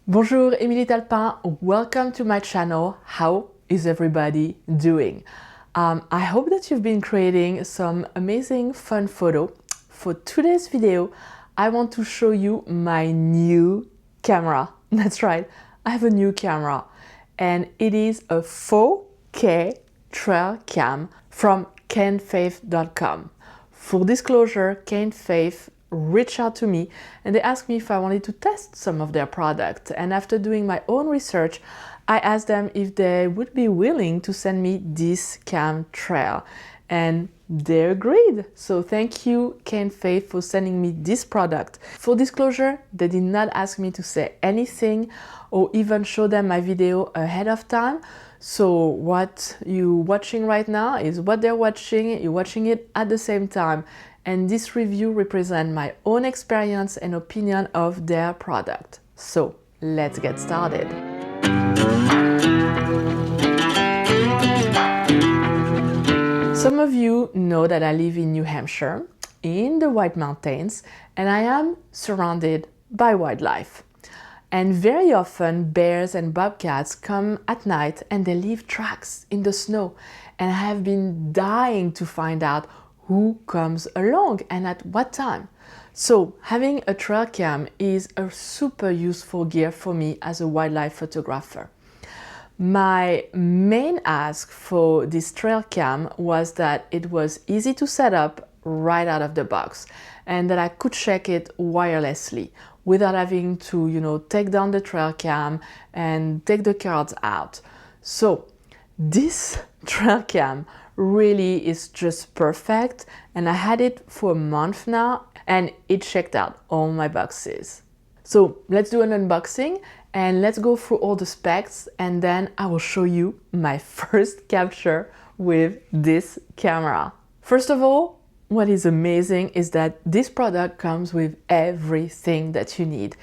Bonjour, Émilie Talpin. Welcome to my channel. How is everybody doing? I hope that you've been creating some amazing fun photo. For today's video, I want to show you my new camera. That's right, I have a new camera and it is a 4K trail cam from kenfaith.com. Full disclosure, Kenfaith reached out to me and they asked me if I wanted to test some of their products. And after doing my own research, I asked them if they would be willing to send me this cam trail. And they agreed. So thank you, Kenfaith, for sending me this product. Full disclosure, they did not ask me to say anything or even show them my video ahead of time. So what you're watching right now is what they're watching. You're watching it at the same time. And this review represents my own experience and opinion of their product. So let's get started. Some of you know that I live in New Hampshire, in the White Mountains, and I am surrounded by wildlife. And very often bears and bobcats come at night and they leave tracks in the snow. And I have been dying to find out who comes along and at what time. So having a trail cam is a super useful gear for me as a wildlife photographer. My main ask for this trail cam was that it was easy to set up right out of the box and that I could check it wirelessly without having to, take down the trail cam and take the cards out. So this trail cam really is just perfect, and I had it for a month now and it checked out all my boxes. So let's do an unboxing and let's go through all the specs, and then I will show you my first capture with this camera. First of all, what is amazing is that this product comes with everything that you need,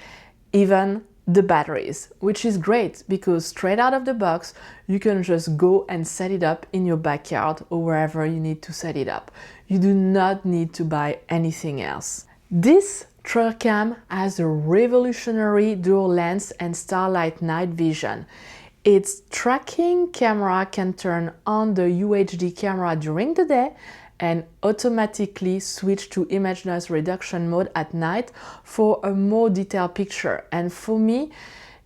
even the batteries, which is great because straight out of the box you can just go and set it up in your backyard or wherever you need to set it up. You do not need to buy anything else. This trail cam has a revolutionary dual lens and starlight night vision. Its tracking camera can turn on the UHD camera during the day and automatically switch to image noise reduction mode at night for a more detailed picture. And for me,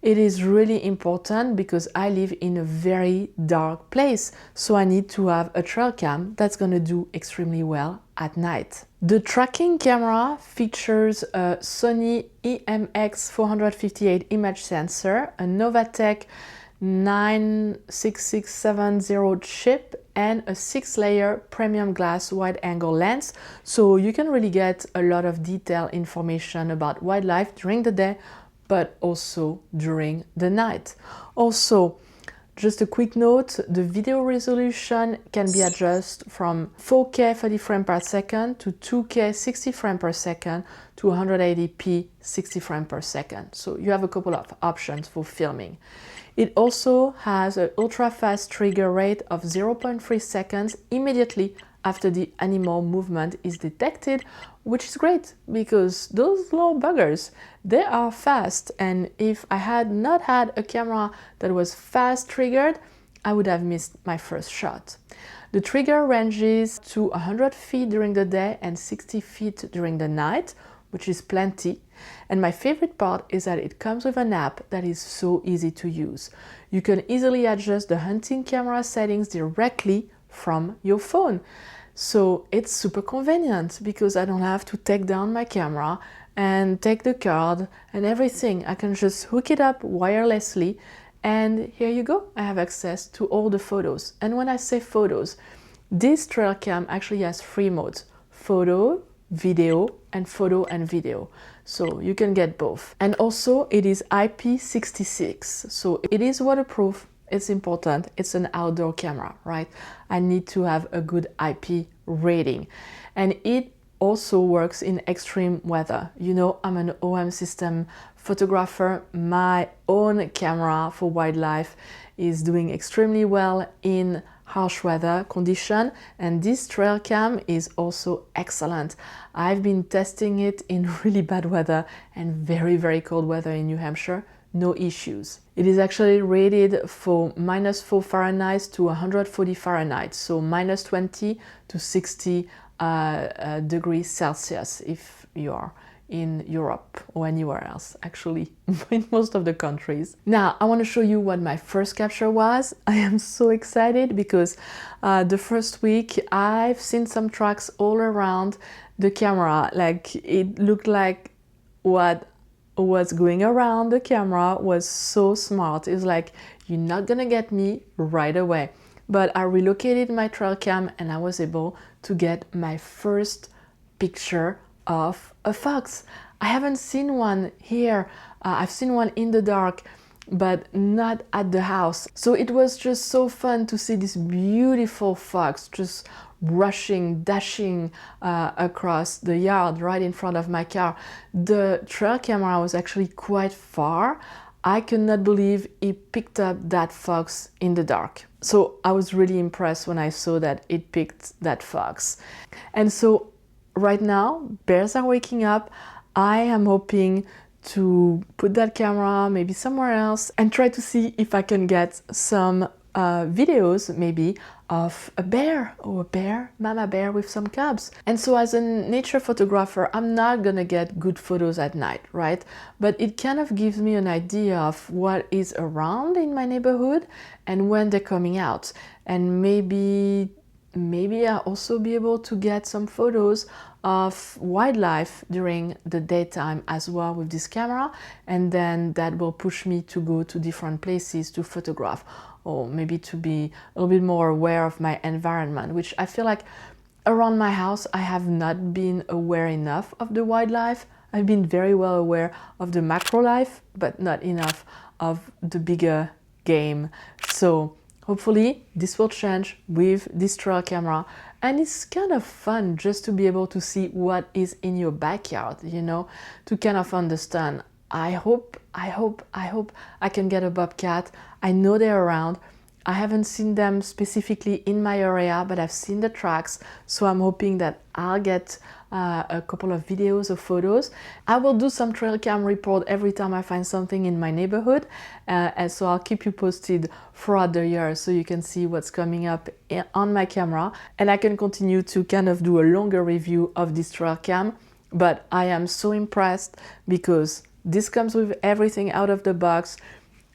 it is really important because I live in a very dark place, so I need to have a trail cam that's gonna do extremely well at night. The tracking camera features a Sony IMX458 image sensor, a Novatech 96670 chip, and a 6-layer premium glass wide-angle lens, so you can really get a lot of detailed information about wildlife during the day, but also during the night. Also, just a quick note, the video resolution can be adjusted from 4K 30 frames per second to 2K 60 frames per second to 180p 60 frames per second. So you have a couple of options for filming. It also has an ultra-fast trigger rate of 0.3 seconds immediately after the animal movement is detected, which is great because those little buggers, they are fast, and if I had not had a camera that was fast triggered, I would have missed my first shot. The trigger ranges to 100 feet during the day and 60 feet during the night, which is plenty. And my favorite part is that it comes with an app that is so easy to use. You can easily adjust the hunting camera settings directly from your phone. So it's super convenient because I don't have to take down my camera and take the card and everything. I can just hook it up wirelessly and here you go. I have access to all the photos. And when I say photos, this trail cam actually has 3 modes: photo, video, and photo and video. So you can get both. And also it is IP66, so it is waterproof. It's important. It's an outdoor camera, right? I need to have a good IP rating. And it also works in extreme weather. You know, I'm an OM system photographer. My own camera for wildlife is doing extremely well in harsh weather condition, and this trail cam is also excellent. I've been testing it in really bad weather and very cold weather in New Hampshire no issues. It is actually rated for -4 Fahrenheit to 140 Fahrenheit, so -20 to 60 degrees Celsius if you are in Europe or anywhere else, actually, in most of the countries. Now, I want to show you what my first capture was. I am so excited because the first week I've seen some tracks all around the camera. Like, it looked like what was going around the camera was so smart. It's like, you're not gonna get me right away. But I relocated my trail cam and I was able to get my first picture of a fox. I haven't seen one here. I've seen one in the dark, but not at the house. So it was just so fun to see this beautiful fox just rushing, dashing across the yard right in front of my car. The trail camera was actually quite far. I could not believe it picked up that fox in the dark. So I was really impressed when I saw that it picked that fox. And so right now, bears are waking up. I am hoping to put that camera maybe somewhere else and try to see if I can get some videos maybe of a bear or a bear, mama bear with some cubs. And so as a nature photographer, I'm not gonna get good photos at night, right? But it kind of gives me an idea of what is around in my neighborhood and when they're coming out. And maybe I'll also be able to get some photos of wildlife during the daytime as well with this camera, and then that will push me to go to different places to photograph, or maybe to be a little bit more aware of my environment, which I feel like around my house I have not been aware enough of the wildlife. I've been very well aware of the macro life, but not enough of the bigger game. So hopefully this will change with this trail camera, and it's kind of fun just to be able to see what is in your backyard, you know, to kind of understand. I hope I can get a bobcat. I know they're around. I haven't seen them specifically in my area, but I've seen the tracks, so I'm hoping that I'll get a couple of videos or photos. I will do some trail cam report every time I find something in my neighborhood, and so I'll keep you posted throughout the year so you can see what's coming up on my camera, and I can continue to kind of do a longer review of this trail cam. But I am so impressed because this comes with everything out of the box.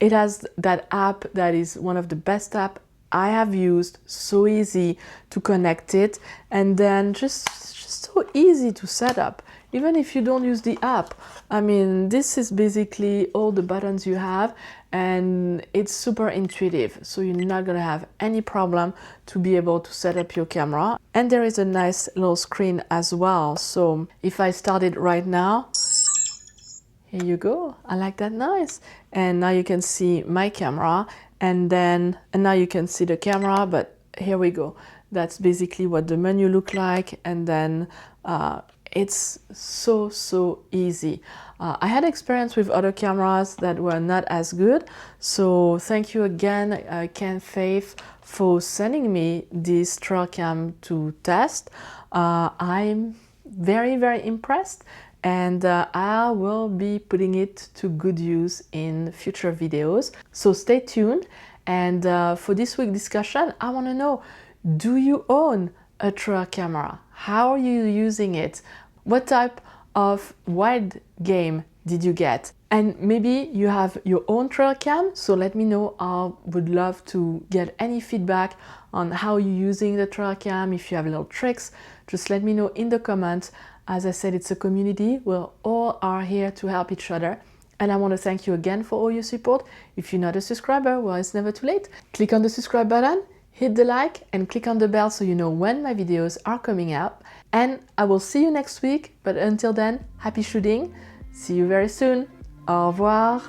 It has that app that is one of the best apps I have used, so easy to connect it, and then just so easy to set up, even if you don't use the app. I mean, this is basically all the buttons you have, and it's super intuitive, so you're not gonna have any problem to be able to set up your camera. And there is a nice little screen as well, so if I start it right now, here you go. I like that noise. And now you can see my camera, and now you can see the camera, but here we go. That's basically what the menu look like, and then it's so easy. I had experience with other cameras that were not as good, so thank you again, Ken Faith, for sending me this trail cam to test. I'm very impressed, and I will be putting it to good use in future videos. So stay tuned. And for this week's discussion, I want to know, do you own a trail camera? How are you using it? What type of wild game did you get? And maybe you have your own trail cam, so let me know. I would love to get any feedback on how you're using the trail cam. If you have little tricks, just let me know in the comments. As I said, it's a community. We all are here to help each other. And I want to thank you again for all your support. If you're not a subscriber, well, it's never too late. Click on the subscribe button, hit the like, and click on the bell so you know when my videos are coming out. And I will see you next week. But until then, happy shooting. See you very soon. Au revoir.